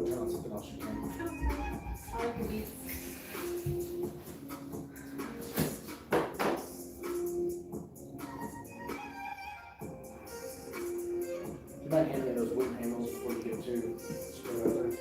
turn on something else, you can. I like the beats. You might hand me those wooden handles before you get to screwdriver.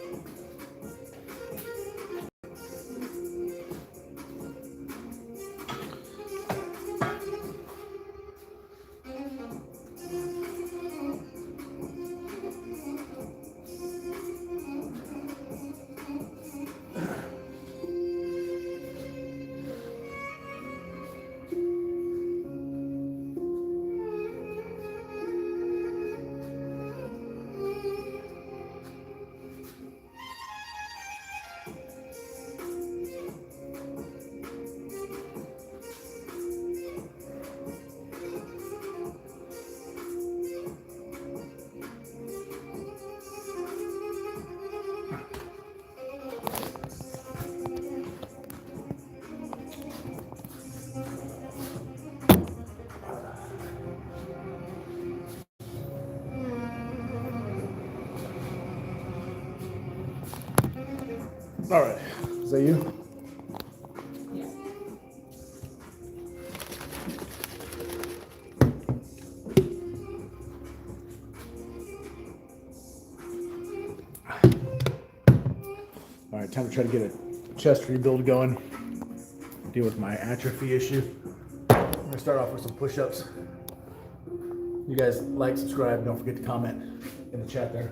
All right, is that you? Yeah. All right, time to try to get a chest rebuild going. Deal with my atrophy issue. I'm gonna start off with some push-ups. You guys like, subscribe, don't forget to comment in the chat there.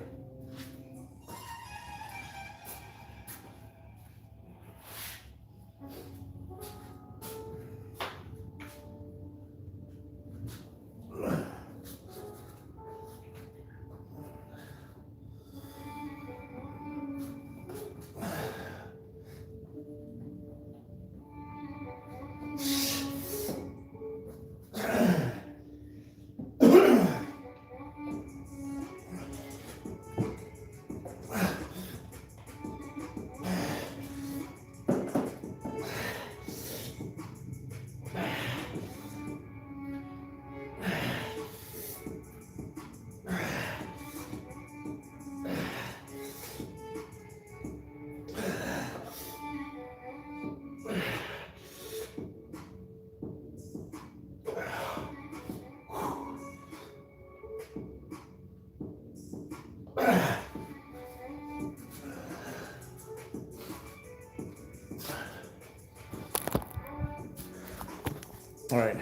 All right,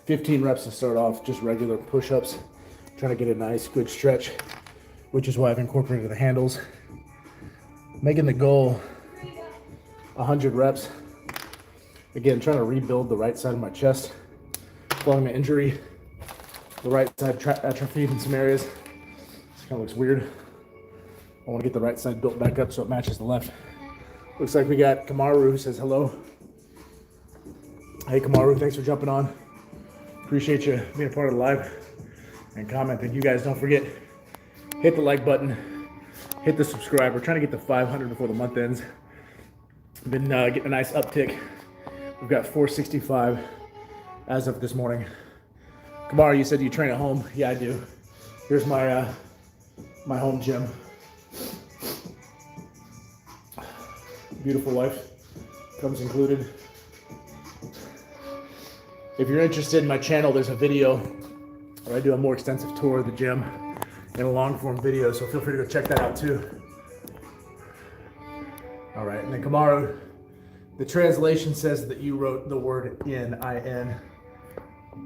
15 reps to start off, just regular push-ups, trying to get a nice, good stretch, which is why I've incorporated the handles. Making the goal 100 reps. Again, trying to rebuild the right side of my chest. Following my injury, the right side atrophied in some areas. This kind of looks weird. I want to get the right side built back up so it matches the left. Looks like we got Kamaru who says hello. Hey Kamaru, thanks for jumping on. Appreciate you being a part of the live and commenting. You guys don't forget, hit the like button, hit the subscribe. We're trying to get to 500 before the month ends. Been getting a nice uptick. We've got 465 as of this morning. Kamaru, you said you train at home. Yeah, I do. Here's my my home gym. Beautiful life comes included. If you're interested in my channel, there's a video where I do a more extensive tour of the gym in a long form video, so feel free to go check that out too. All right, and then Kamaru, the translation says that you wrote the word in,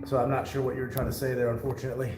so I'm not sure what you were trying to say there, unfortunately.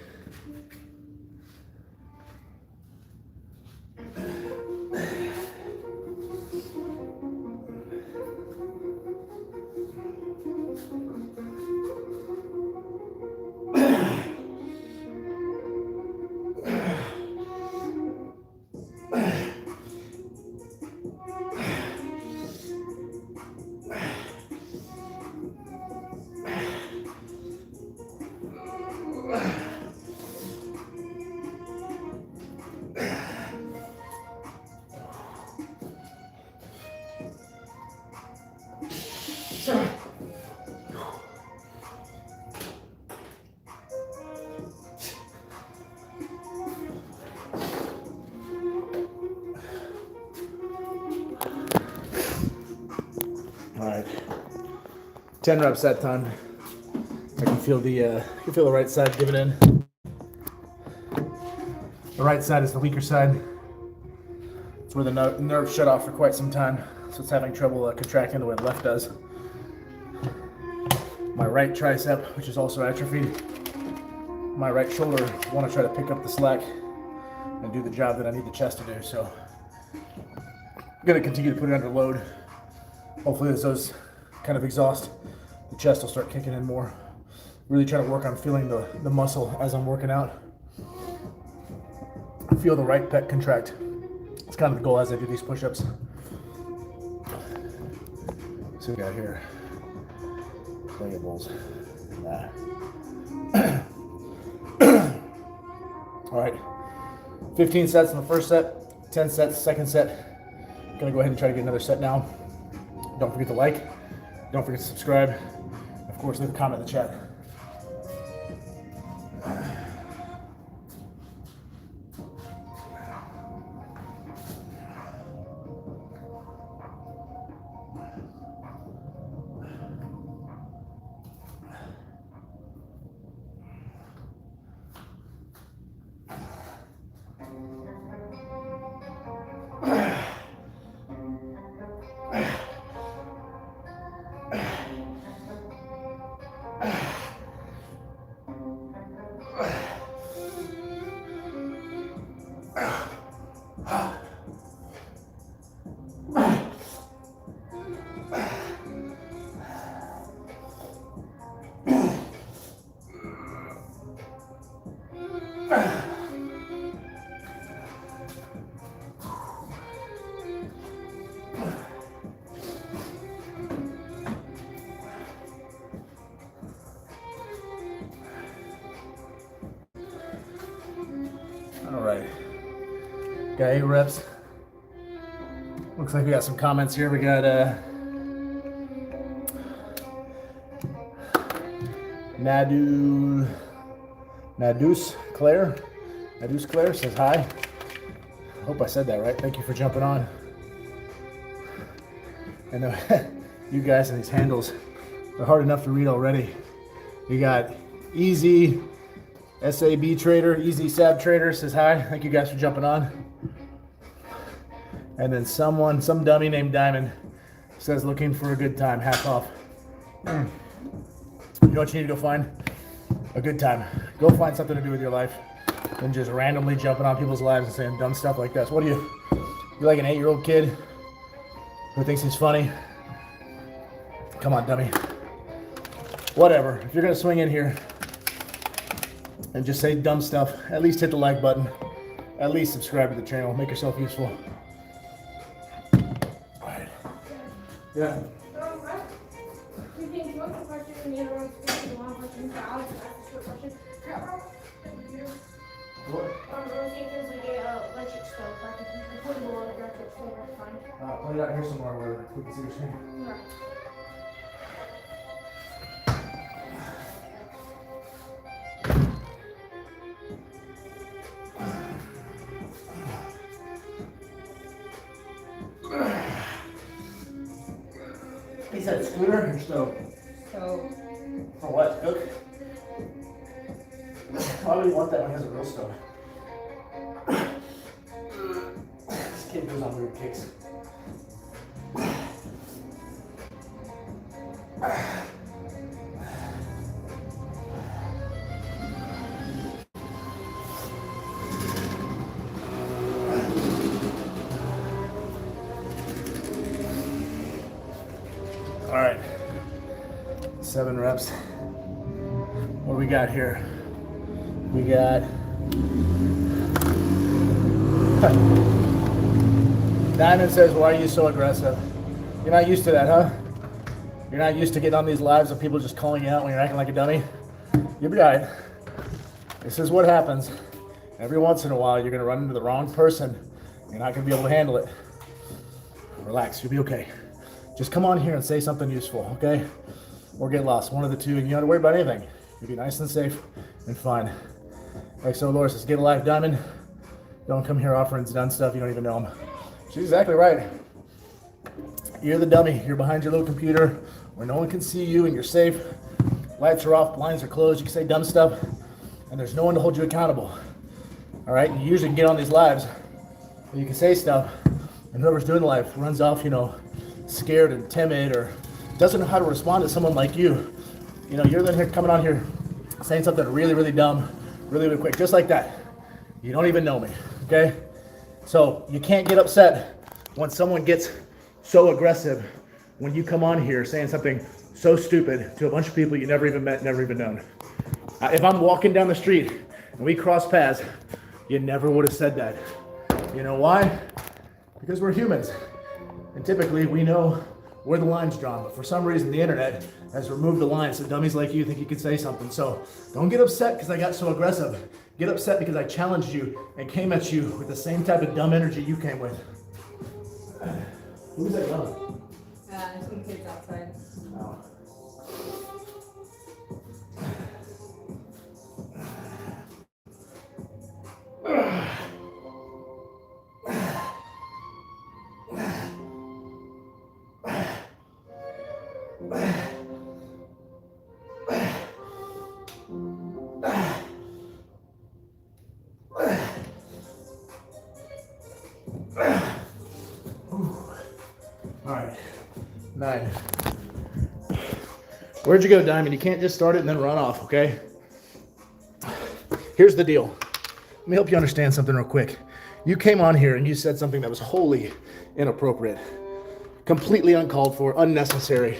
10 reps that time. I can feel the right side giving in. The right side is the weaker side. It's where the nerve shut off for quite some time, so it's having trouble contracting the way the left does. My right tricep, which is also atrophied. My right shoulder, want to try to pick up the slack and do the job that I need the chest to do. So I'm gonna continue to put it under load. Hopefully as those kind of exhaust, the chest will start kicking in more. Really try to work on feeling the muscle as I'm working out. Feel the right pec contract. It's kind of the goal as I do these push-ups. So we got here, playables. All right, 15 sets in the first set, 10 sets second set. Gonna go ahead and try to get another set now. Don't forget to like, don't forget to subscribe. Of course, leave a comment in the chat. All right, got 8 reps. Looks like we got some comments here. We got Nadus Claire says hi. Hope I said that right. Thank you for jumping on. And you guys and these handles, they're hard enough to read already. You got Easy SAB Trader, Easy Sab Trader says hi. Thank you guys for jumping on. And then some dummy named Diamond says looking for a good time, half off. You know what you need to go find? A good time. Go find something to do with your life than just randomly jumping on people's lives and saying dumb stuff like this. What are you? You're like an 8-year-old kid who thinks he's funny. Come on, dummy. Whatever. If you're gonna swing in here and just say dumb stuff, at least hit the like button. At least subscribe to the channel. Make yourself useful. All right. Yeah. You think you want the question and the other one's the long question, so I'll just ask the short question. What? I think there's like a electric stove, like a portable electric stove, that's fine. Put it out here somewhere where we can see your screen. Yeah. He said scooter or stove? So, For what? Cook? Why would he want that when he has a real stove? This kid goes on weird kicks. All right, 7 reps. What do we got here? We got Diamond says, why are you so aggressive? You're not used to that, huh? You're not used to getting on these lives of people just calling you out when you're acting like a dummy? You'll be all right. This is what happens. Every once in a while, you're gonna run into the wrong person. You're not gonna be able to handle it. Relax, you'll be okay. Just come on here and say something useful, okay? Or get lost, one of the two, and you don't have to worry about anything. You'll be nice and safe and fine. XO Laura says, get a life, Diamond. Don't come here offering done stuff, you don't even know them. She's exactly right. You're the dummy. You're behind your little computer where no one can see you and you're safe. Lights are off, blinds are closed, you can say dumb stuff, and there's no one to hold you accountable. All right, you usually can get on these lives where you can say stuff, and whoever's doing the live runs off, scared and timid, or doesn't know how to respond to someone like you. You're then here coming on here saying something really, really dumb, really, really quick, just like that. You don't even know me, okay? So you can't get upset when someone gets so aggressive when you come on here saying something so stupid to a bunch of people you never even met, never even known. If I'm walking down the street and we cross paths, you never would have said that. You know why? Because we're humans. And typically we know where the line's drawn, but for some reason the internet has removed the line so dummies like you think you can say something. So don't get upset because I got so aggressive. Get upset because I challenged you and came at you with the same type of dumb energy you came with. Who's that dumb? There's some kids outside. Oh. All right, 9. Where'd you go, Diamond? You can't just start it and then run off, okay? Here's the deal. Let me help you understand something real quick. You came on here and you said something that was wholly inappropriate, completely uncalled for, unnecessary.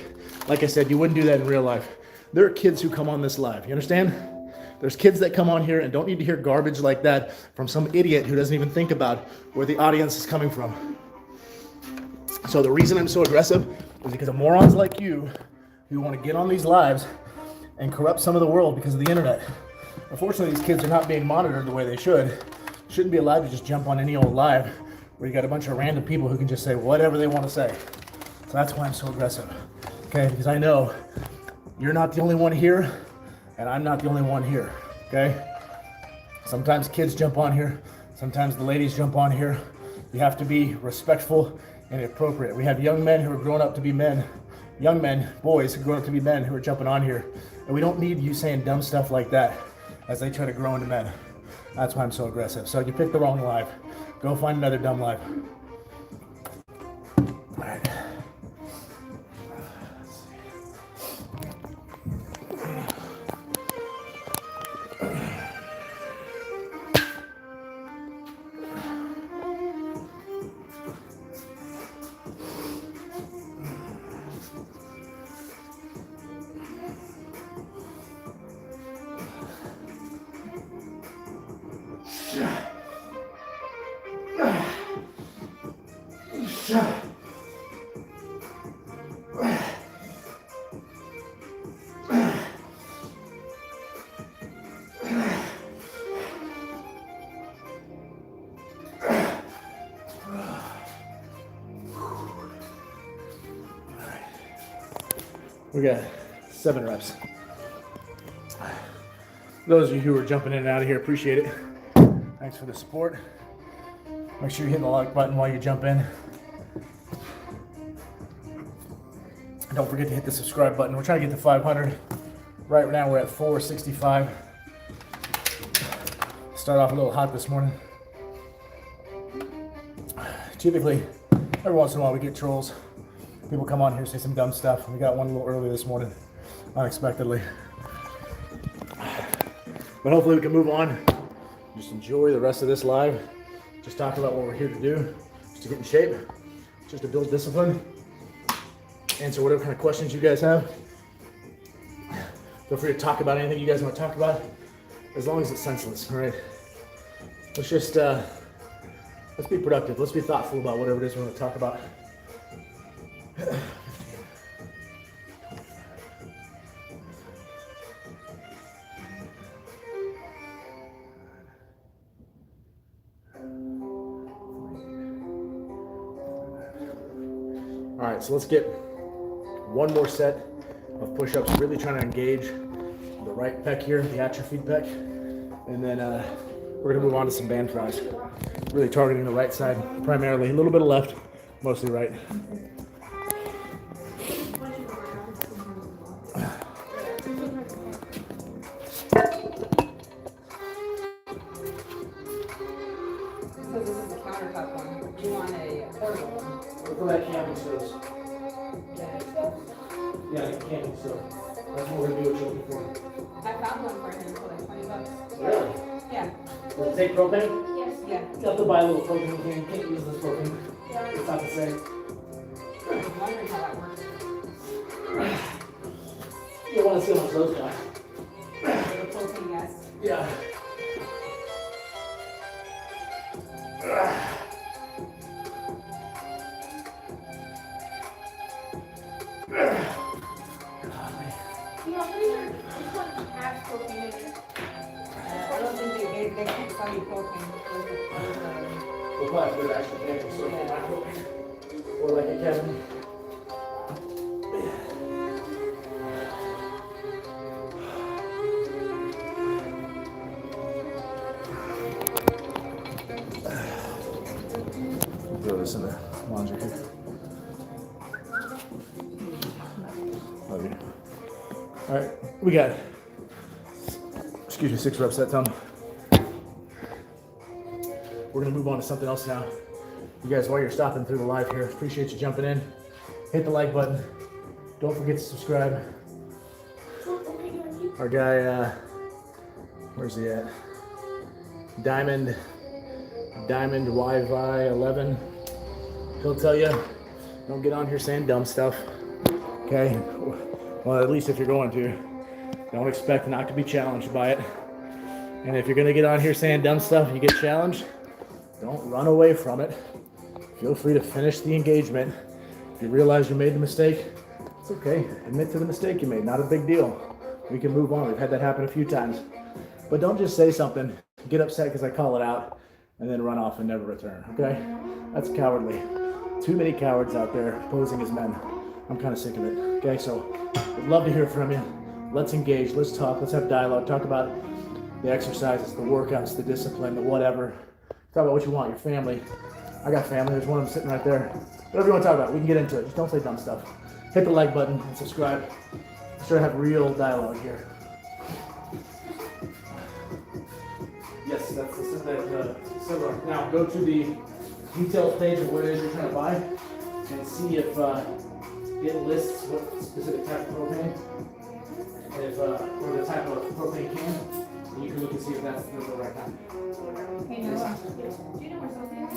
Like I said, you wouldn't do that in real life. There are kids who come on this live, you understand? There's kids that come on here and don't need to hear garbage like that from some idiot who doesn't even think about where the audience is coming from. So the reason I'm so aggressive is because of morons like you who want to get on these lives and corrupt some of the world because of the internet. Unfortunately, these kids are not being monitored the way they should. Shouldn't be allowed to just jump on any old live where you got a bunch of random people who can just say whatever they want to say. So that's why I'm so aggressive, okay? Because I know you're not the only one here and I'm not the only one here, okay? Sometimes kids jump on here. Sometimes the ladies jump on here. You have to be respectful and appropriate. We have young men who are growing up to be men, young men, boys who grow up to be men who are jumping on here. And we don't need you saying dumb stuff like that as they try to grow into men. That's why I'm so aggressive. So you picked the wrong live. Go find another dumb live. All right. We got 7 reps. Those of you who are jumping in and out of here, appreciate it. Thanks for the support. Make sure you hit the like button while you jump in. And don't forget to hit the subscribe button. We're trying to get to 500. Right now we're at 465. Start off a little hot this morning. Typically, every once in a while we get trolls. People come on here, say some dumb stuff. We got one a little early this morning, unexpectedly. But hopefully we can move on. Just enjoy the rest of this live. Just talk about what we're here to do, just to get in shape, just to build discipline. Answer whatever kind of questions you guys have. Feel free to talk about anything you guys want to talk about, as long as it's senseless, all right? Let's just, let's be productive. Let's be thoughtful about whatever it is we want to talk about. All right, so let's get one more set of push-ups, really trying to engage the right pec here, the atrophied pec, and then we're gonna move on to some band fries. Really targeting the right side primarily, a little bit of left, mostly right. says this is a countertop one. You want a portable one. For that camping stove. Yeah. Yeah, like a camping stove. That's what we're gonna do what you're looking for. I found one for him for like $20. Really? Yeah. Does it take propane? Yes. Yeah. You have to buy a little propane can. You can't use this propane. It's not the same. I was wondering how that works. You want to see how much those cost. The propane gas. Yeah. You know, I'm pretty sure this one has propane in it. I don't think they keep selling propane. We'll probably put actual camping stove in my propane. Or like a cabin. Throw this in the laundry here. Love you. All right, we got, excuse me, 6 reps that time. We're gonna move on to something else now. You guys, while you're stopping through the live here, appreciate you jumping in. Hit the like button. Don't forget to subscribe. Our guy, where's he at? Diamond YY11. He'll tell you, don't get on here saying dumb stuff. Okay? Well, at least if you're going to, don't expect not to be challenged by it. And if you're gonna get on here saying dumb stuff, you get challenged, don't run away from it. Feel free to finish the engagement. If you realize you made the mistake, it's okay. Admit to the mistake you made, not a big deal. We can move on. We've had that happen a few times. But don't just say something, get upset because I call it out, and then run off and never return, okay? That's cowardly. Too many cowards out there posing as men. I'm kind of sick of it, okay? So, I'd love to hear from you. Let's engage, let's talk, let's have dialogue. Talk about the exercises, the workouts, the discipline, the whatever. Talk about what you want, your family. I got family, there's one of them sitting right there. Whatever you want to talk about, we can get into it. Just don't say dumb stuff. Hit the like button and subscribe. Let's try to have real dialogue here. Yes, that's that silver. Now go to the details page of what it is you're trying to buy and see if it lists what specific type of propane, if or the type of propane can. And you can look and see if that's the right kind. Hey, Noah. Do you know where something is?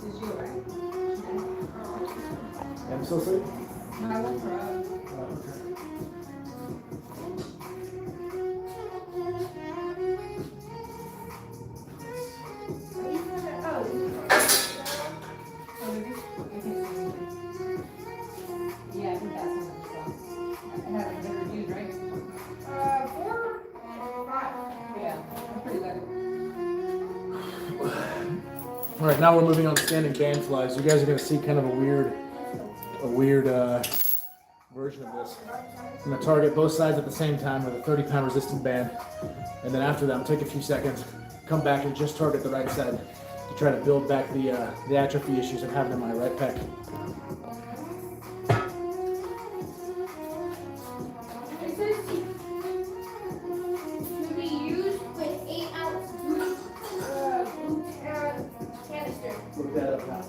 Did you alright? I'm so sick. No, I went for Yeah, I think that's one of them. I haven't been reviewed, right? 4 or 5. Yeah, I'm pretty good. All right, now we're moving on to standing band flies. You guys are going to see kind of a weird version of this. I'm going to target both sides at the same time with a 30-pound resistant band, and then after that, take a few seconds, come back and just target the right side to try to build back the atrophy issues I'm having in my right pec. It says to be used with 8-ounce blutan canister. Look that up now.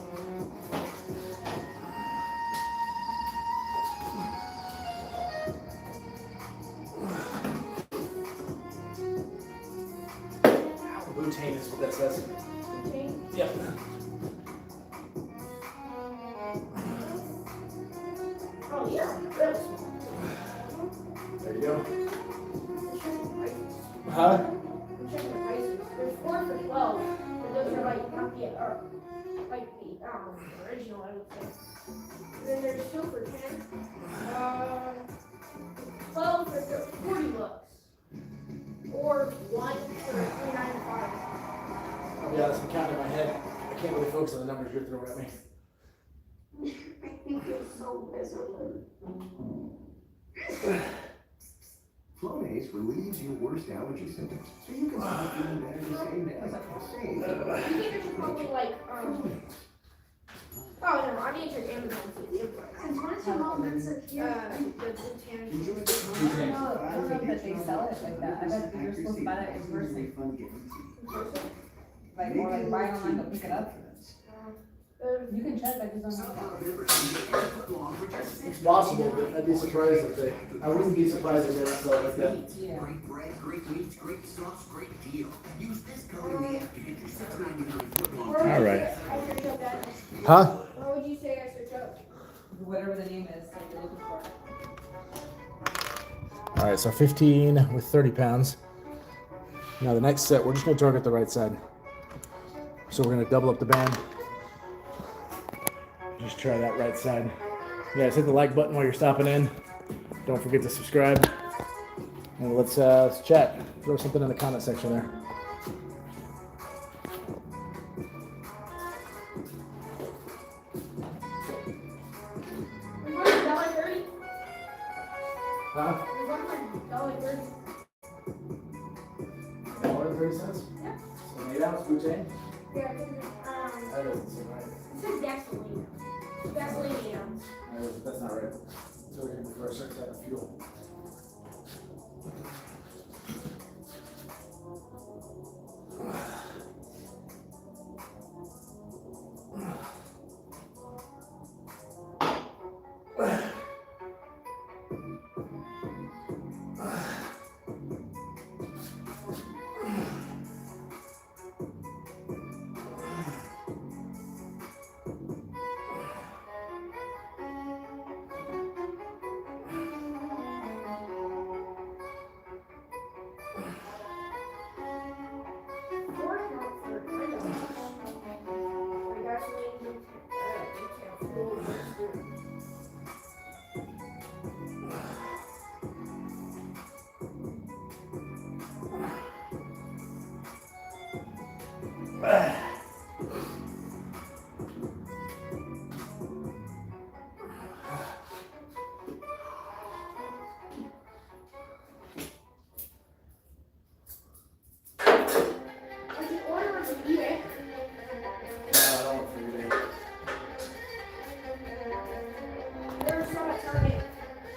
Butane is what that says. Okay. Yep. Oh yeah, really small. There you go. Check the prices. Huh? Check the prices. There's 4 for 12, but those are like not the like the original, I would say. And then there's 2 for 10. 12 for 40 bucks. Or 1 for $3.95. I'll be honest, I'm counting in my head. I can't really focus on the numbers you're throwing at me. I think it's so miserable. Flonase relieves your worst allergy symptoms, so you can start feeling better the same day. You think there's probably like Oh no, I need to check Amazon too. Since once your mom lives up here, The Bhutan. I don't know that they sell it like that. I bet you're supposed to buy that in person. Like, or like buy it online, they'll pick it up. You can check, I just don't know. It's possible, but I'd be surprised if they. I wouldn't be surprised if they don't sell it like that. Yeah. Great bread, great meats, great sauce, great deal. Use this code in the app to get your $6.99 foot-long. Where would All you right. say I search up that? Huh? What would you say I search up? Whatever the name is that you're looking for. All right, so 15 with 30 pounds. Now the next set, we're just gonna target the right side. So we're gonna double up the band. Just try that right side. Guys, hit the like button while you're stopping in. Don't forget to subscribe. And let's chat. Throw something in the comment section there. We're going for $1.30. Huh? We're going for $1.30. $1.30? Yeah. So 8 ounce butane? Yeah, That doesn't seem right. it says gasoline. Gasoline, yeah. That's not right. So we're gonna for a certain type of fuel.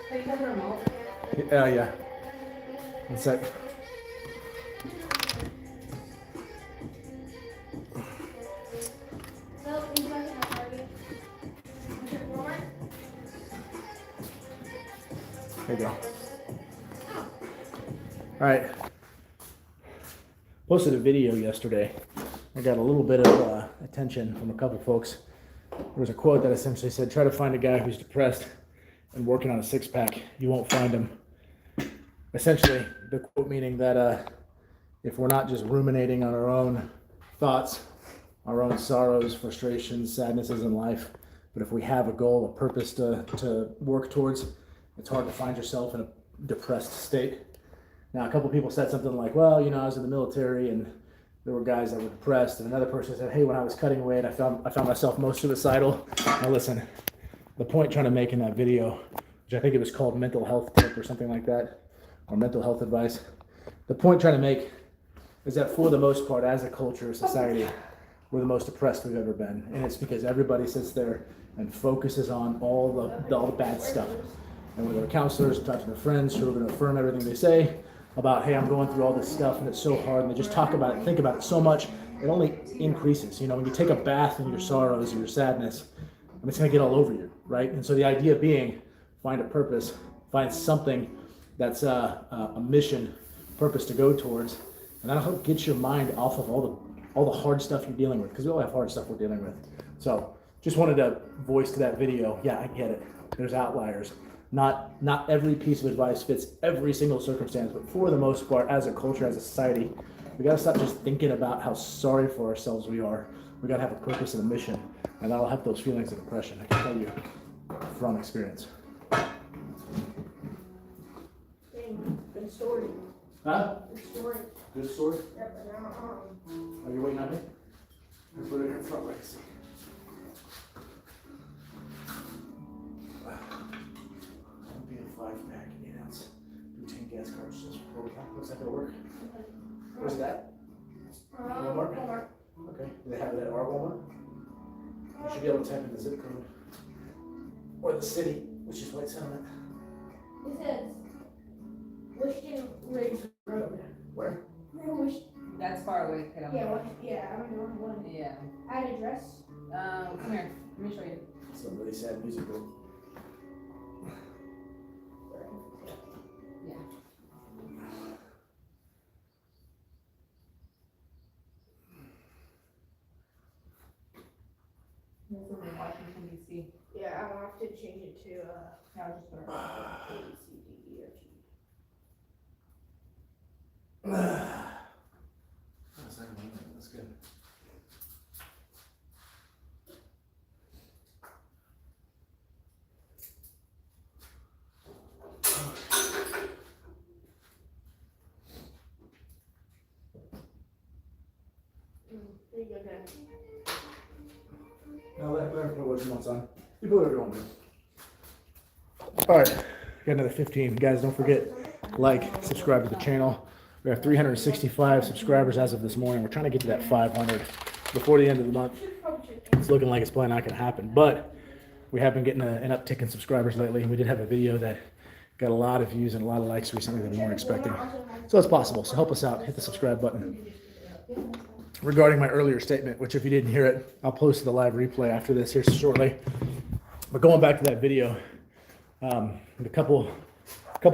Hey, you have a remote? Yeah. One sec. There you go. All right. Posted a video yesterday. I got a little bit of attention from a couple folks. There was a quote that essentially said, try to find a guy who's depressed and working on a six-pack. You won't find him. Essentially, the quote meaning that if we're not just ruminating on our own thoughts, our own sorrows, frustrations, sadnesses in life, but if we have a goal, a purpose to work towards, it's hard to find yourself in a depressed state. Now, a couple people said something like, well, you know, I was in the military and there were guys that were depressed, and another person said, hey, when I was cutting weight, I found myself most suicidal. Now listen, the point trying to make in that video, which I think it was called mental health tip or something like that, or mental health advice, the point trying to make is that for the most part, as a culture, society, we're the most depressed we've ever been. And it's because everybody sits there and focuses on all the bad stuff. And with their counselors, talk to their friends who are going to affirm everything they say about, hey, I'm going through all this stuff and it's so hard, and they just talk about it, think about it so much, it only increases. You know, when you take a bath in your sorrows or your sadness, it's going to get all over you, right? And so the idea being, find a purpose, find something that's a mission, purpose to go towards, and that'll help get your mind off of all the hard stuff you're dealing with, because we all have hard stuff we're dealing with. So just wanted to voice to that video, yeah, I get it. There's outliers. Not every piece of advice fits every single circumstance, but for the most part, as a culture, as a society, we gotta stop just thinking about how sorry for ourselves we are. We gotta have a purpose and a mission, and that'll help those feelings of depression. I can tell you from experience. Good story. Huh? Good story. Good story? Yep, and Are you waiting on me? Let's put it in front legs. Be a 5-pack, 8-ounce butane gas cartridges. Looks like it'll work. Where's that? Walmart? Walmart. Okay. Do they have it at our Walmart? You should be able to type in the zip code. Or the city, which is White Settlement. It says Wishton Ridge Road. Where? That's far away, kiddo. Yeah, I don't know what. Yeah. Add address. Come here, let me show you. Some really sad music though. This is in Washington DC. Yeah, I don't have to change it to Yeah, I'll just start. A, B, C, D, E, F, G. That's good. There you go, man. Now let her put what she wants on. You put whatever you want to. Alright, got another 15. Guys, don't forget, like, subscribe to the channel. We have 365 subscribers as of this morning. We're trying to get to that 500 before the end of the month. It's looking like it's probably not going to happen, but we have been getting an uptick in subscribers lately. We did have a video that got a lot of views and a lot of likes recently than we weren't expecting. So it's possible. So help us out. Hit the subscribe button. Regarding my earlier statement, which if you didn't hear it, I'll post the live replay after this here shortly. But going back to that video, a couple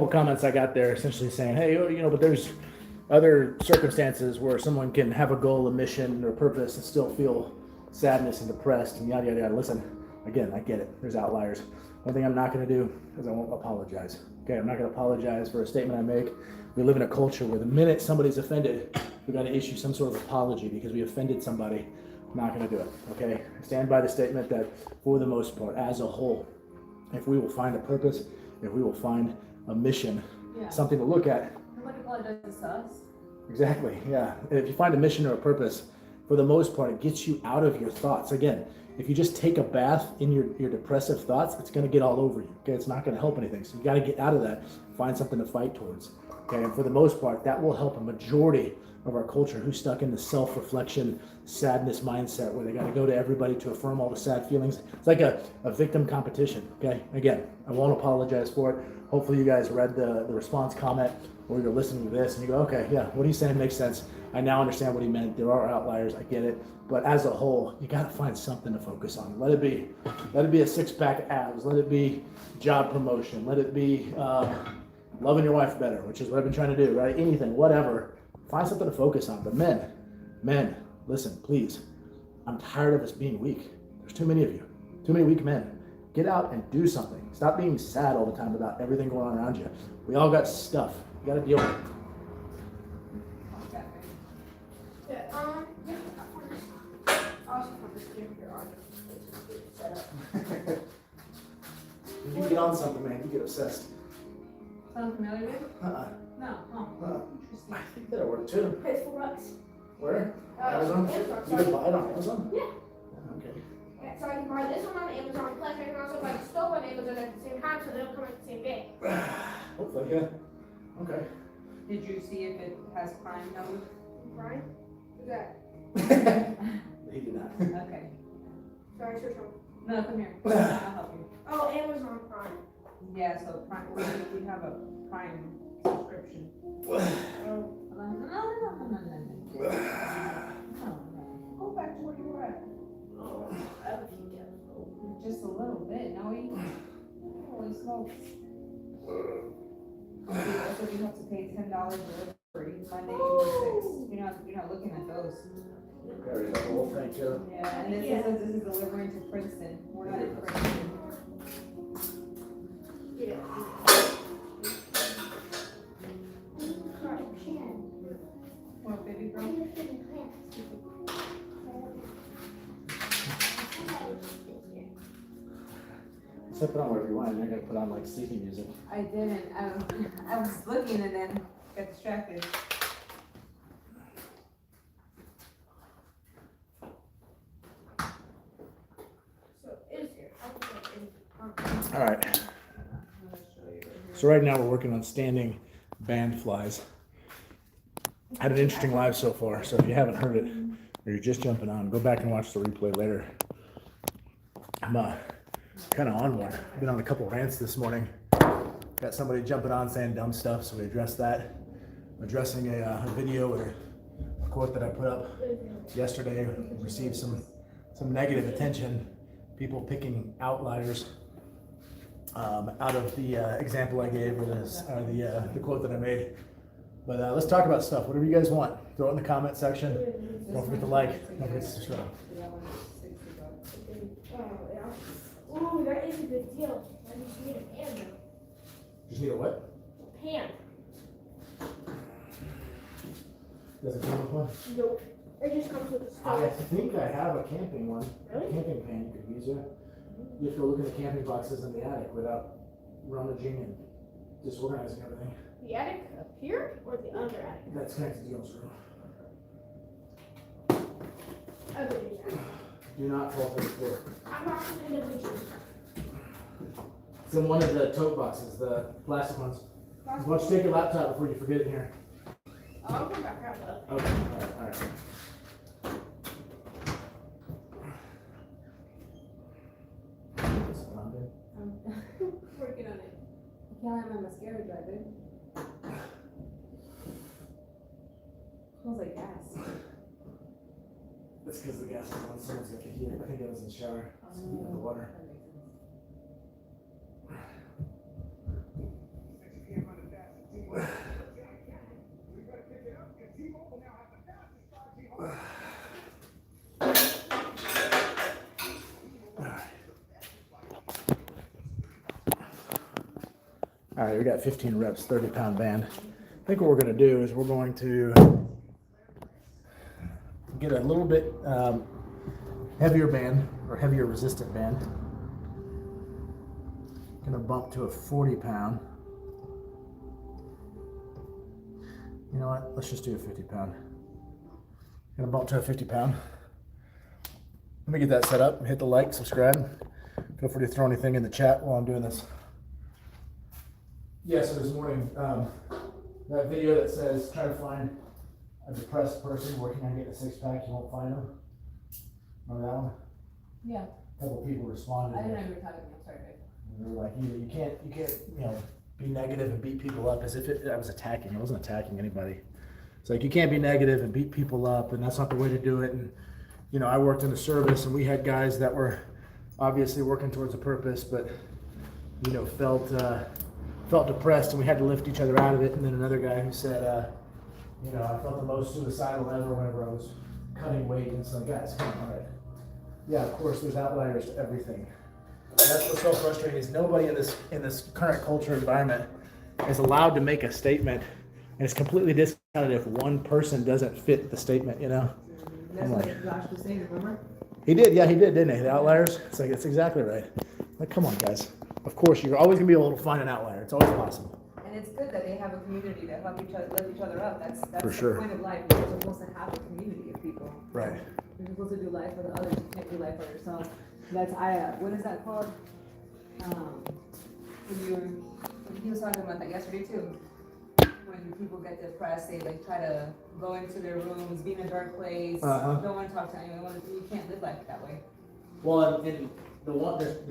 comments I got there essentially saying, hey, but there's other circumstances where someone can have a goal, a mission, or a purpose and still feel sadness and depressed and yada, yada, yada. Listen, again, I get it. There's outliers. One thing I'm not going to do is I won't apologize. Okay, I'm not going to apologize for a statement I make. We live in a culture where the minute somebody's offended, we got to issue some sort of apology because we offended somebody. I'm not going to do it. Okay, I stand by the statement that for the most part, as a whole, if we will find a purpose, if we will find a mission, Yeah. something to look at. Nobody apologizes to us. Exactly, yeah. If you find a mission or a purpose, for the most part, it gets you out of your thoughts. Again, if you just take a bath in your depressive thoughts, it's going to get all over you. Okay, it's not going to help anything. So you got to get out of that, find something to fight towards. Okay, and for the most part, that will help a majority of our culture who's stuck in the self-reflection, sadness mindset where they got to go to everybody to affirm all the sad feelings. It's like a victim competition. Okay, again, I won't apologize for it. Hopefully you guys read the response comment or you're listening to this and you go, okay, yeah, what he's saying makes sense. I now understand what he meant. There are outliers, I get it. But as a whole, you got to find something to focus on. Let it be a six-pack abs. Let it be job promotion. Let it be loving your wife better, which is what I've been trying to do, right? Anything, whatever. Find something to focus on. But men, listen, please. I'm tired of us being weak. There's too many of you. Too many weak men. Get out and do something. Stop being sad all the time about everything going on around you. We all got stuff. You got to deal with it. Yeah, also put this here on. Set up. You get on something, man. You get obsessed. Sound familiar with? No. Oh, I interesting. think that'll work too. Pays $4. Where? Amazon? Amazon, You sorry. can buy it on Amazon? Yeah. Okay. Yeah, so I can buy this one on Amazon, plus I can also buy the stove on Amazon at the same time, so they'll come at the same day. Hopefully, yeah. Okay. Did you see if it has Prime node? Brian? Who's that? He did not. Okay. Sorry, search on. No, come here. I'll help you. Oh, Amazon Prime. Yeah, so Prime, we have a Prime subscription. Oh, No. Go back to where you were at. I have a few guesses. Just a little bit, no? Holy smokes. So you have to pay $10 delivery Monday, June 6th. You're not looking at those. Very cool, thank you. Yeah, and this is delivering to Princeton. We're not in Princeton. Yeah. Sorry, Shannon. What, baby girl? So put on whatever you want. You're gonna put on like sleepy music. I didn't. I was looking and then got distracted. So is here. All right. So right now we're working on standing band flies. Had an interesting live so far. So if you haven't heard it or you're just jumping on, go back and watch the replay later. I'm kind of on one. I've been on a couple rants this morning. Got somebody jumping on saying dumb stuff, so we addressed that. I'm addressing a video or a quote that I put up yesterday. Received some negative attention. People picking outliers out of the example I gave or the quote that I made. But let's talk about stuff. Whatever you guys want. Throw it in the comment section. Don't forget to like. Don't forget to subscribe. Oh, yeah. Ooh, that is a good deal. I just need a pan though. Just need a what? A pan. Does it come with one? Nope. It just comes with a I stove. think I have a camping one. Really? A camping pan you could use, yeah. You have to go look in the camping boxes in the attic without rummaging and disorganizing everything. The attic up here or the other attic? That's connected to Gil's room. Other attic. Do not fall to the floor. I'm not in the kitchen. It's in one of the tote boxes, the plastic ones. Why don't you take your laptop before you forget it in here? I'll come back out though. Okay, alright. Working on it. I can't let my mascara dry, babe. Smells like gas. That's because the gas is on, someone's got the heater. I think that was in the shower. It's heating up the water. That makes sense. All right, we got 15 reps, 30-pound band. I think what we're going to do is we're going to get a little bit heavier band or heavier resistant band. Going to bump to a 40-pound. You know what? Let's just do a 50-pound. Going to bump to a 50-pound. Let me get that set up. Hit the like, subscribe. Feel free to throw anything in the chat while I'm doing this. Yeah, so this morning, that video that says try to find a depressed person working on getting a six-pack, you won't find them. Remember that one? Yeah. A couple of people responded. I didn't know you were talking. I'm sorry, babe. And they were like, you can't, be negative and beat people up as if I was attacking. I wasn't attacking anybody. It's like you can't be negative and beat people up, and that's not the way to do it. And I worked in the service, and we had guys that were obviously working towards a purpose, but felt depressed, and we had to lift each other out of it. And then another guy who said, I felt the most suicidal ever whenever I was cutting weight. And it's like, guys, come on, all right. Yeah, of course, there's outliers to everything. And that's what's so frustrating is nobody in this current culture environment is allowed to make a statement, and it's completely discounted if one person doesn't fit the statement. That's what Josh was saying, remember? He did, didn't he? The outliers. It's like it's exactly right. Like, come on, guys. Of course, you're always gonna be able to find an outlier. It's always possible. And it's good that they have a community to help each other, lift each other up. That's For the sure. point of life. You're supposed to have a community of people. Right. You're supposed to do life for the others. You can't do life for yourself. That's what is that called? When he was talking about that yesterday too. When people get depressed, they try to go into their rooms, be in a dark place, don't want to talk to anyone. You can't live life that way. Well, and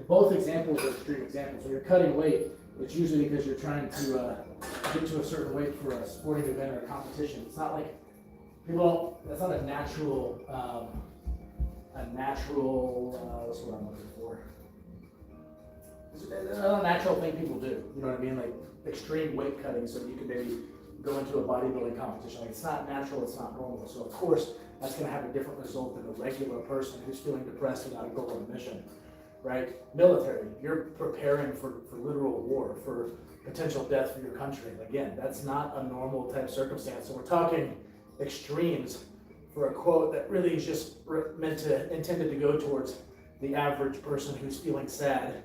both examples are extreme examples. When you're cutting weight, it's usually because you're trying to get to a certain weight for a sporting event or a competition. It's not like that's not a natural, what's what I'm looking for? It's not a natural thing people do. You know what I mean? Like extreme weight cutting so you can maybe go into a bodybuilding competition. Like it's not natural, it's not normal. So of course, that's going to have a different result than a regular person who's feeling depressed without a goal or a mission, right? Military, you're preparing for literal war, for potential death for your country. Again, that's not a normal type circumstance. So we're talking extremes for a quote that really is just intended to go towards the average person who's feeling sad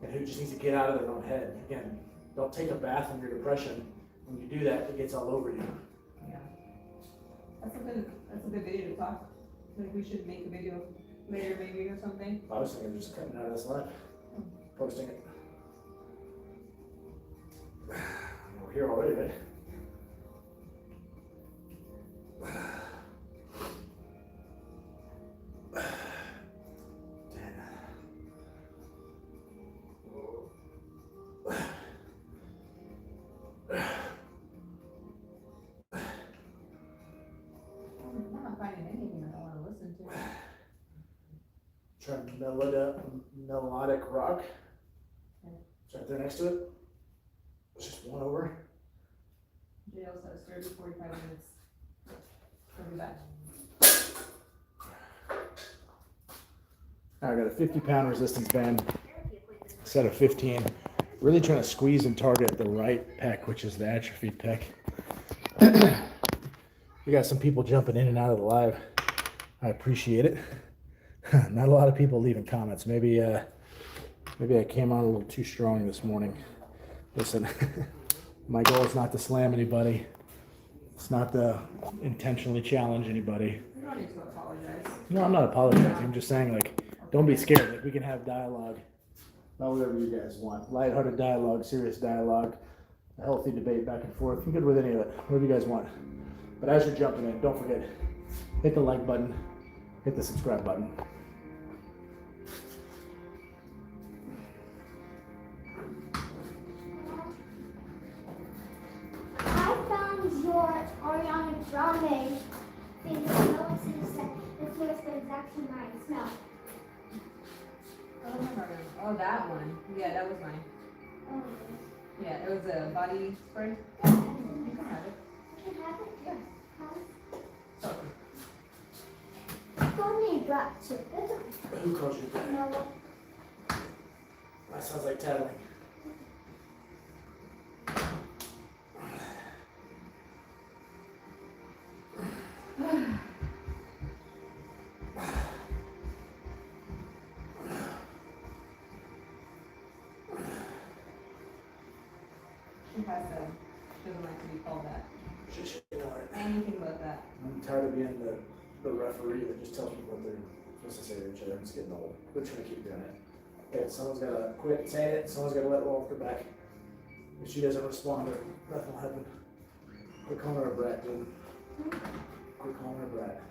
and who just needs to get out of their own head. Again, don't take a bath in your depression. When you do that, it gets all over you. Yeah. That's a good video to talk. Like we should make a video later maybe or something. I was thinking of just cutting out of this live, posting it. We're here already, right? finding anything I don't wanna listen to. Trying melodic rock. It's right there next to it. It's just one over. Jail says 30-45 minutes. I'll be back. I got a 50-pound resistance band, set of 15. Really trying to squeeze and target the right pec, which is the atrophied pec. We got some people jumping in and out of the live. I appreciate it. Not a lot of people leaving comments. Maybe I came on a little too strong this morning. Listen, my goal is not to slam anybody. It's not to intentionally challenge anybody. You don't need to apologize. No, I'm not apologizing. I'm just saying, like, don't be scared. Like, we can have dialogue about whatever you guys want. Lighthearted dialogue, serious dialogue, a healthy debate back and forth. I'm good with any of it. Whatever you guys want. But as you're jumping in, don't forget, hit the like button, hit the subscribe button. I found your Ariana Grande thing that Alex said it was the exact same mine smell. I don't remember. Oh, that one. Yeah, that was mine. Oh, Yeah, it was a body spray. yes. You can have it. You can have it? Yes. So, Call me brat too. It's okay. Who calls you that? No. That sounds like tattling. she has to, she doesn't like to be called that. Just, you know what? Anything but that. I'm tired of being the referee that just tells people what they're supposed to say to each other. I'm just getting old. We're trying to keep doing it. Okay, someone's got to quit saying it. Someone's got to let roll off their back. If she doesn't respond, nothing will happen. Quit calling her a brat, dude. Quit calling her a brat.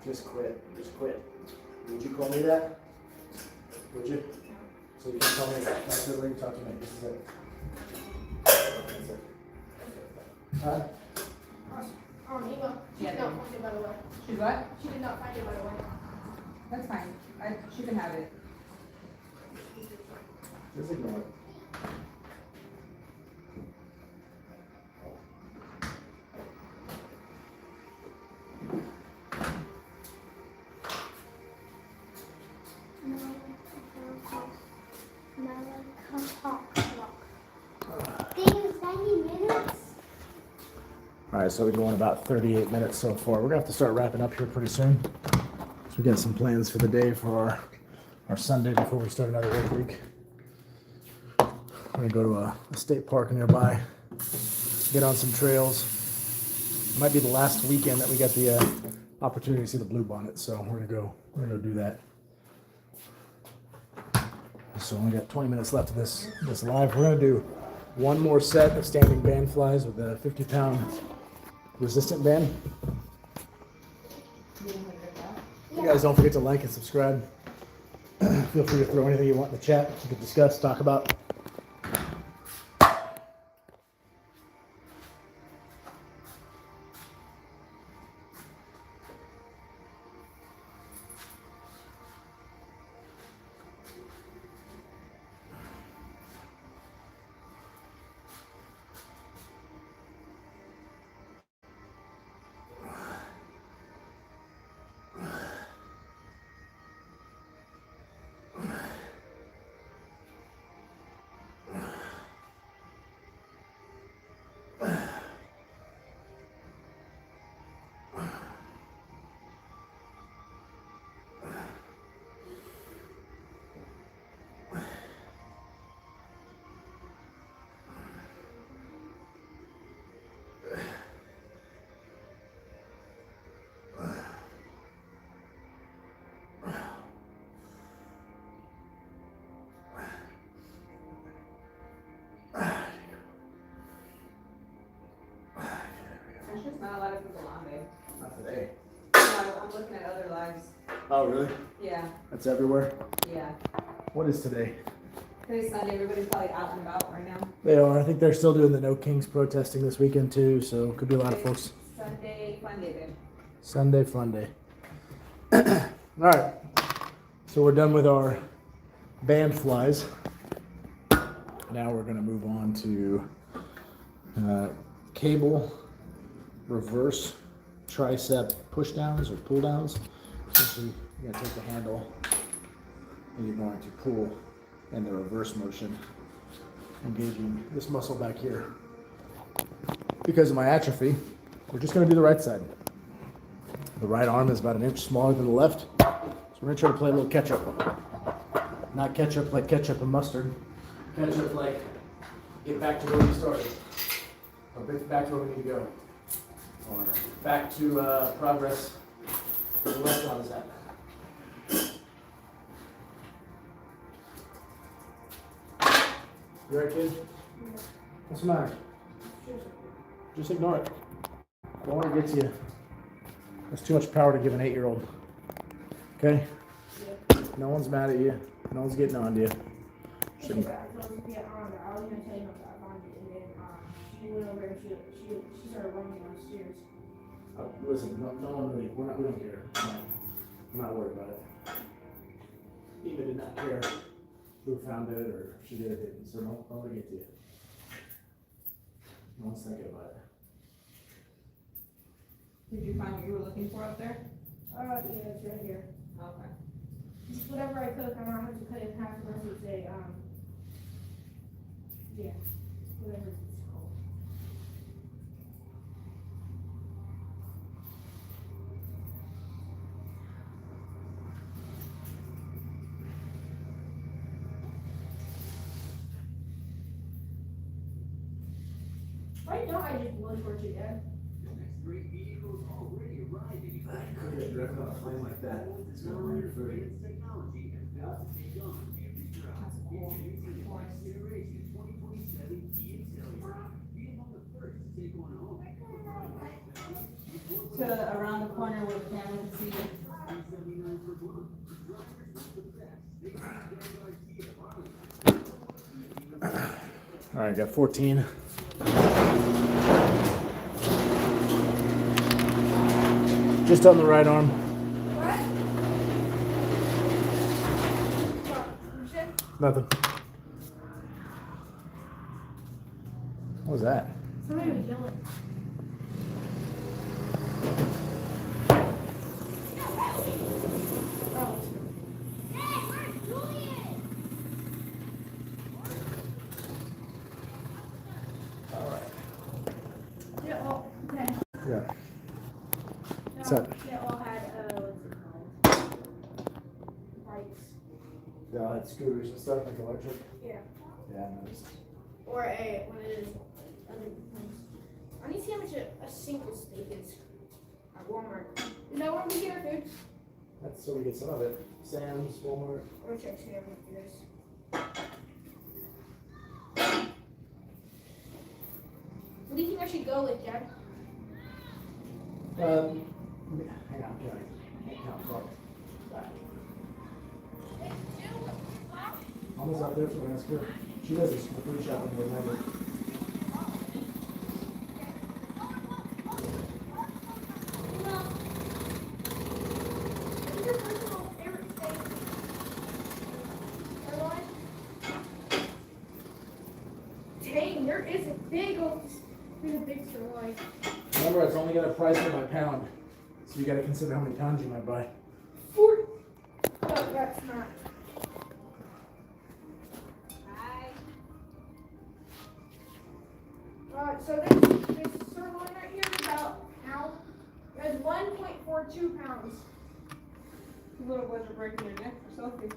Just quit. Just quit. Would you call me that? Would you? So you can call me that. That's the way you talk to me. This is it. That's it. Huh? Eva, she Yeah, did not find it, by the way. She's what? She did not find it, by the way. That's fine. She can have it. Just ignore it. Things 90 minutes. All right, so we're going about 38 minutes so far. We're gonna have to start wrapping up here pretty soon. So we got some plans for the day for our Sunday before we start another work week. We're gonna go to a state park nearby, get on some trails. Might be the last weekend that we got the opportunity to see the bluebonnet, so we're gonna go do that. So we got 20 minutes left of this live. We're gonna do one more set of standing band flies with a 50-pound resistant band. You guys don't forget to like and subscribe. Feel free to throw anything you want in the chat. We can discuss, talk about. There's just not a lot of people on there. Not today. I'm looking at other lives. Oh, really? Yeah, That's everywhere. yeah. What is today? Today's Sunday, everybody's probably out and about right now. They are. I think they're still doing the No Kings protesting this weekend too. So could be a lot of folks. Sunday, fun day then. Sunday fun day. All right, so we're done with our band flies. Now we're gonna move on to cable reverse tricep push downs or pull downs. Essentially, you're gonna take the handle and you're going to pull in the reverse motion, engaging this muscle back here. Because of my atrophy, we're just gonna do the right side. The right arm is about an inch smaller than the left, so we're gonna try to play a little catch up. Not catch up like ketchup and mustard. Catch up like get back to where we started, or back to where we need to go, or back to progress where the restaurant is at. You alright, kid? What's the matter? Just ignore it. Don't want to get to you. That's too much power to give an 8-year-old. Okay? No one's mad at you. No one's getting on to you. Shouldn't. I was gonna tell you about Bondi, and then she went over and she started running downstairs. Listen, no one really, we don't care. I'm not worried about it. Eva did not care who found it or if she did or didn't, so don't let it get to you. No one's thinking about it. Did you find what you were looking for up there? Yeah, it's right here. Okay. Just whatever I cook, I'm gonna have to cut it in half unless it's a, yeah, whatever it's called. Right now, I just blow torch it, Dad. The next great vehicle is already arriving. Direct on a plane like that. It's gonna burn your food. Technology and about to take on every drive. Introducing the next generation 2027 Kia Telluride. Be among the first to take one home. To around the corner where the camera can see it. $379 per month. Drivers want the best. They see Kia. All right, got 14. Just on the right arm. What? What? You said? Nothing. What was that? Somebody was yelling. Oh. All right. Yeah, well, okay. Yeah. No, So- they all had, what's it called? Bikes. Yeah, I had scooters and stuff like electric. Yeah. Yeah, I noticed. Or one of those other things. I need to see how much a single steak is at Walmart. Is that where we get our food? That's so we get some of it. Sam's, Walmart. Or check here for this. What do you think I should go with, Dad? Hang on, I can't count. Sorry. Almost out there for an answer. She does this for food shopping, remember. What's your personal favorite steak? Everyone? Dang, there is a big old, there's a big sirloin. Remember, it's only got a price per by pound, so you got to consider how many pounds you might buy. 40. Oh, that's not. So this sirloin right here is about a pound. It's 1.42 pounds. The little boys are breaking their neck for Sophie.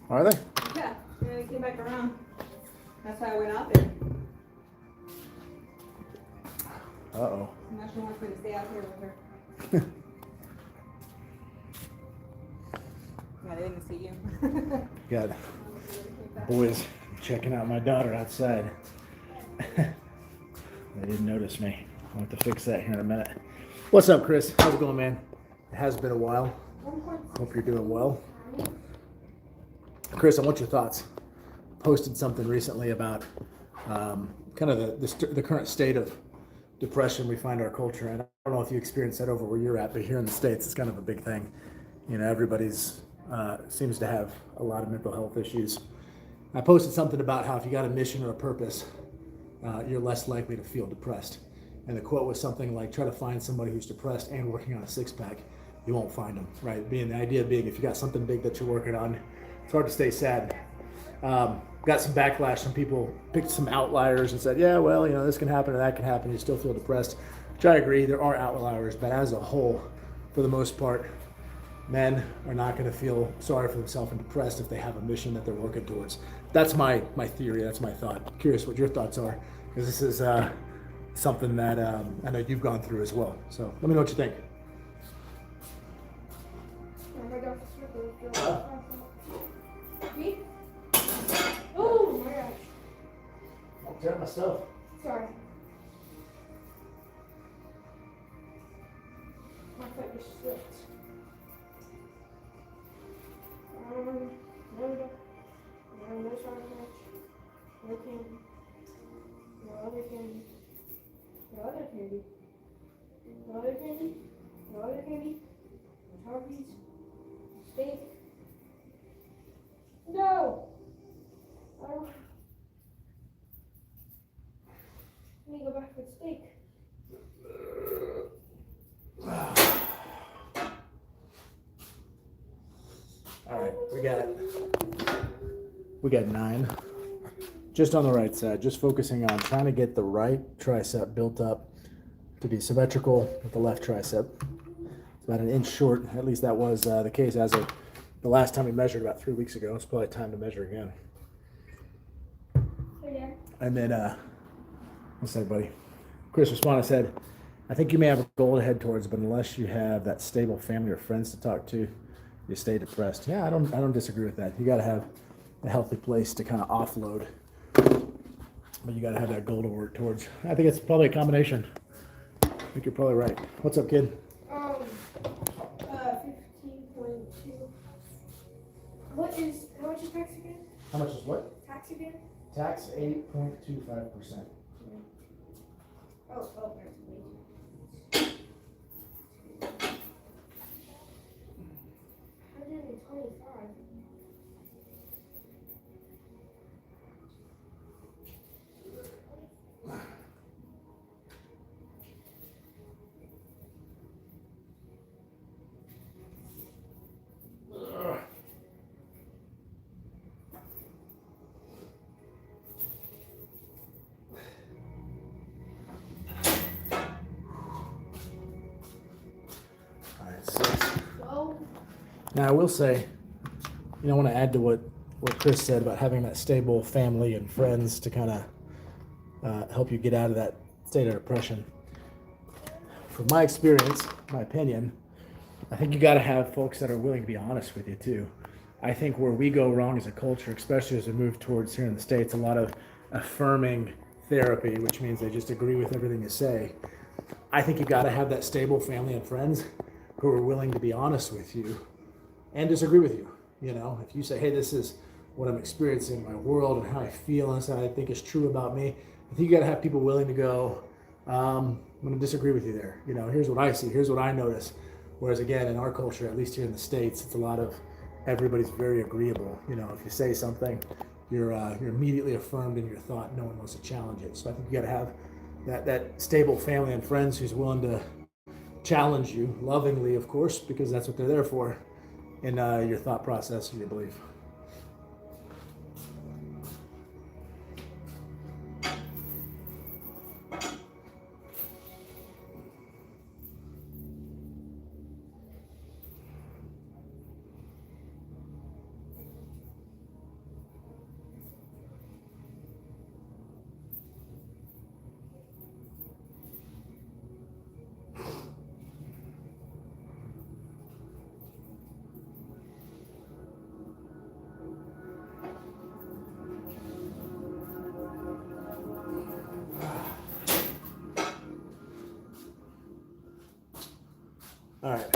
Are they? Yeah, they came back around. That's why I went out there. Uh-oh. Now she wants me to stay out here with her. Yeah, they didn't see you. Got boys checking out my daughter outside. They didn't notice me. I'll have to fix that here in a minute. What's up, Chris? How's it going, man? It has been a while. Hope you're doing well. Chris, I want your thoughts. Posted something recently about kind of the current state of depression we find our culture in. don't know if you experience that over where you're at, but here in the States, it's kind of a big thing. You know, everybody's seems to have a lot of mental health issues. I posted something about how if you got a mission or a purpose, you're less likely to feel depressed. And the quote was something like, try to find somebody who's depressed and working on a six-pack. You won't find them, right? The idea being, if you got something big that you're working on, it's hard to stay sad. Got some backlash. Some people picked some outliers and said, yeah, well, you know, this can happen and that can happen. You still feel depressed, which I agree. There are outliers, but as a whole, for the most part, men are not going to feel sorry for themselves and depressed if they have a mission that they're working towards. That's my theory. That's my thought. I'm curious what your thoughts are, because this is something that I know you've gone through as well. So let me know what you think. Oh my gosh, it's ridiculous. Me? Oh my gosh. I'll tear my stuff. Sorry. My foot just slipped. No sound match. No candy. No other candy. No other candy. No other candy. No other candy. No Tarbies. Steak. No! Oh. Let me go back for steak. All right, we got 9. Just on the right side, just focusing on trying to get the right tricep built up to be symmetrical with the left tricep. It's about an inch short. At least that was the case as of the last time we measured about 3 weeks ago. It's probably time to measure again. Yeah. And then, what's that, buddy? Chris responded, said, I think you may have a goal to head towards, but unless you have that stable family or friends to talk to, you stay depressed. Yeah, I don't disagree with that. You got to have a healthy place to kind of offload, but you got to have that goal to work towards. I think it's probably a combination. I think you're probably right. What's up, kid? 15.2. How much is tax again? How much is what? Tax again? Tax 8.25%. Oh, there's me. 125. All right, 6. 12. Now, I will say, I want to add to what Chris said about having that stable family and friends to kind of help you get out of that state of depression. From my experience, my opinion, I think you got to have folks that are willing to be honest with you too. I think where we go wrong as a culture, especially as we move towards here in the States, a lot of affirming therapy, which means they just agree with everything you say. I think you got to have that stable family and friends who are willing to be honest with you and disagree with you. If you say, hey, this is what I'm experiencing in my world and how I feel and what I think is true about me, I think you got to have people willing to go, I'm going to disagree with you there. Here's what I see, here's what I notice. Whereas again, in our culture, at least here in the States, it's a lot of everybody's very agreeable. If you say something, you're immediately affirmed in your thought. No one wants to challenge it. So I think you got to have that stable family and friends who's willing to challenge you lovingly, of course, because that's what they're there for in your thought process and your belief. All right.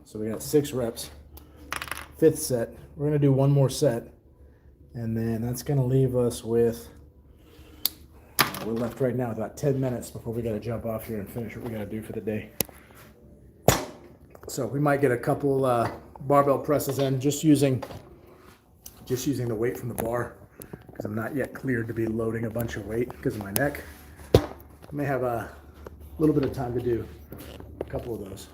So we got 6 reps. 5th set. We're going to do one more set. And then that's going to leave us with We're left right now about 10 minutes before we got to jump off here and finish what we got to do for the day. So we might get a couple barbell presses in, just using the weight from the bar, because I'm not yet cleared to be loading a bunch of weight because of my neck. I may have a little bit of time to do a couple of those.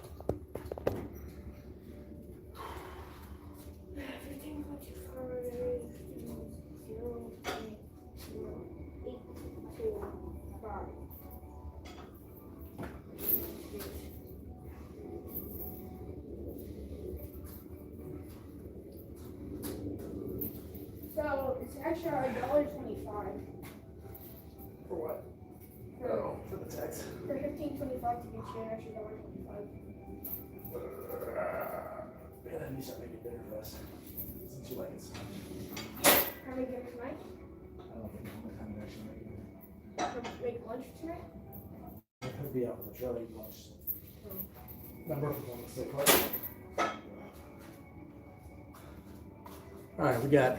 15.25. So it's extra $1.25 For what? for, for the text. for 15.25 to get you an extra $1.25. We gotta do something to make it better for us. Since you like it so much. How many dinner tonight? I don't think I'm gonna have actually make it. Make lunch tonight? I'll be out on the trail eating lunch. Number for one mistake. All right, we got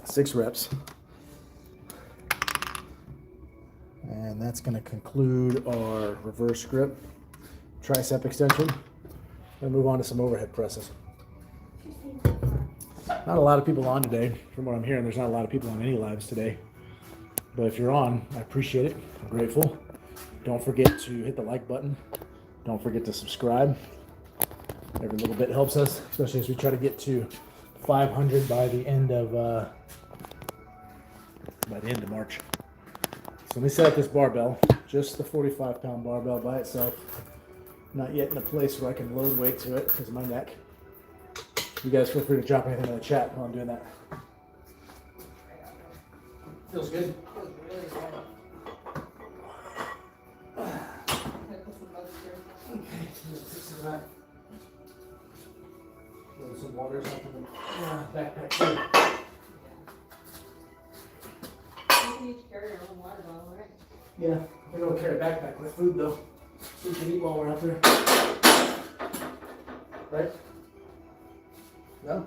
6 reps. And that's going to conclude our reverse grip, tricep extension. Then move on to some overhead presses. Not a lot of people on today. From what I'm hearing, there's not a lot of people on any lives today. But if you're on, I appreciate it. I'm grateful. Don't forget to hit the like button. Don't forget to subscribe. Every little bit helps us, especially as we try to get to 500 by the end of March. So let me set up this barbell, just the 45-pound barbell by itself. Not yet in a place where I can load weight to it because of my neck. You guys feel free to drop anything in the chat while I'm doing that. Feels good. Feels really good. Can I put some bugs here? Some water or something in the backpack too. You can each carry your own water bottle, right? Yeah, we don't carry a backpack with food though. So we can eat while we're out there. Right? No?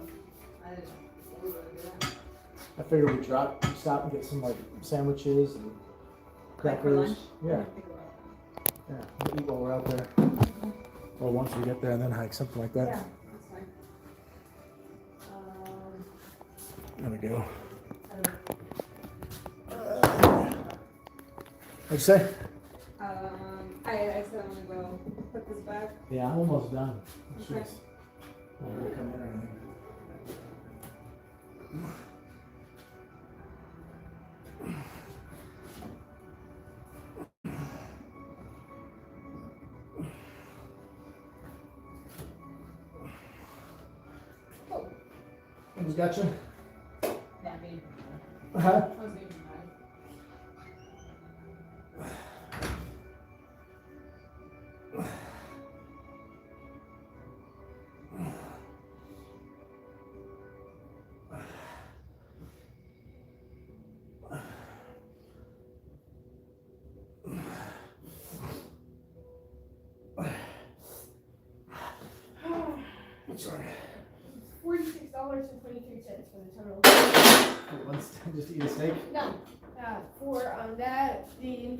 I didn't know. We were gonna do that. I figured we'd stop and get some like sandwiches and Like for crackers. lunch? Yeah, Think about yeah. We'll eat while we're out there. Or once we get there and then hike, something like that. that. Yeah, that's fine. There we go. I don't What'd you say? know. I said I'm gonna go put this back. Yeah, I'm almost done. Okay. Jeez. Well, we'll come in or anything. Oh, Who's got you? that made, Huh? I was making mine. I'm sorry. $46.23 for the total. Just to eat a steak? No, for that, the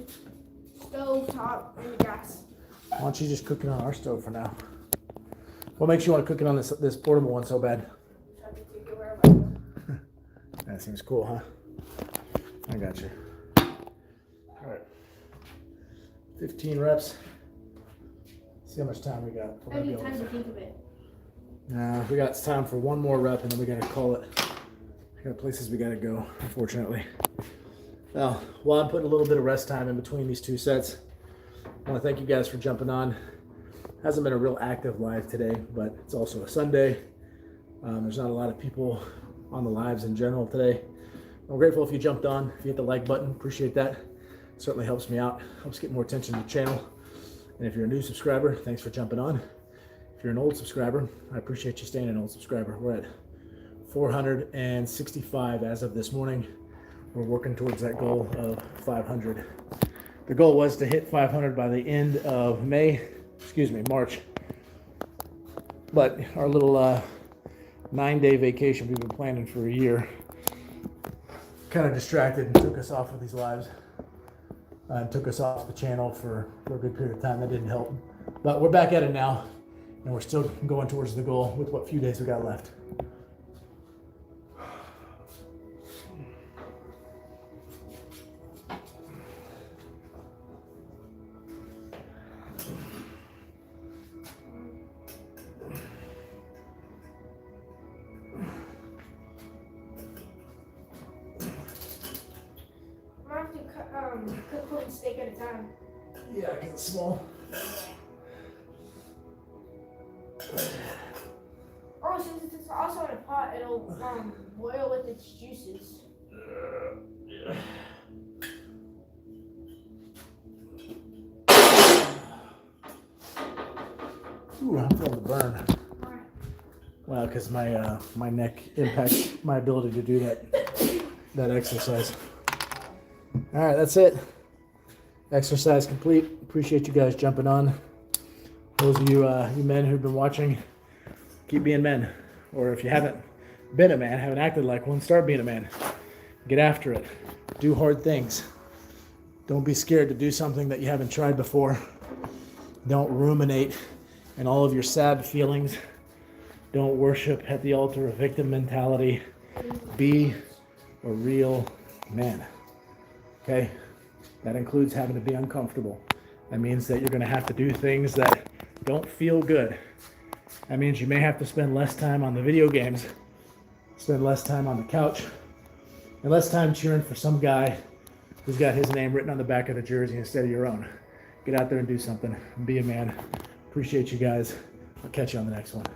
stove top, and the gas. Why don't you just cook it on our stove for now? What makes you want to cook it on this portable one so bad? So I can take it wherever I go. That seems cool, huh? I got you. All right. 15 reps. See how much time we got. I need time to think of it. We got time for one more rep and then we gotta call it. I got places we gotta go, unfortunately. Now, while I'm putting a little bit of rest time in between these 2 sets, I want to thank you guys for jumping on. Hasn't been a real active live today, but it's also a Sunday. There's not a lot of people on the lives in general today. I'm grateful if you jumped on, if you hit the like button, appreciate that. It certainly helps me out, helps get more attention to the channel. And if you're a new subscriber, thanks for jumping on. If you're an old subscriber, I appreciate you staying an old subscriber. We're at 465 as of this morning. We're working towards that goal of 500. The goal was to hit 500 by the end of March. But our little 9-day vacation we've been planning for a year kind of distracted and took us off with these lives. And took us off the channel for a good period of time. That didn't help. But we're back at it now, and we're still going towards the goal with what few days we got left. I have to cook one steak at a time. Yeah, because it's small. Oh, since it's also in a pot, it'll boil with its juices. Ooh, I'm feeling the burn. Well, because my neck impacts my ability to do that exercise. All right, that's it. Exercise complete. Appreciate you guys jumping on. Those of you you men who've been watching, keep being men. Or if you haven't been a man, haven't acted like one, start being a man. Get after it. Do hard things. Don't be scared to do something that you haven't tried before. Don't ruminate in all of your sad feelings. Don't worship at the altar of victim mentality. Be a real man. Okay? That includes having to be uncomfortable. That means that you're going to have to do things that don't feel good. That means you may have to spend less time on the video games, spend less time on the couch, and less time cheering for some guy who's got his name written on the back of the jersey instead of your own. Get out there and do something. Be a man. Appreciate you guys. I'll catch you on the next one.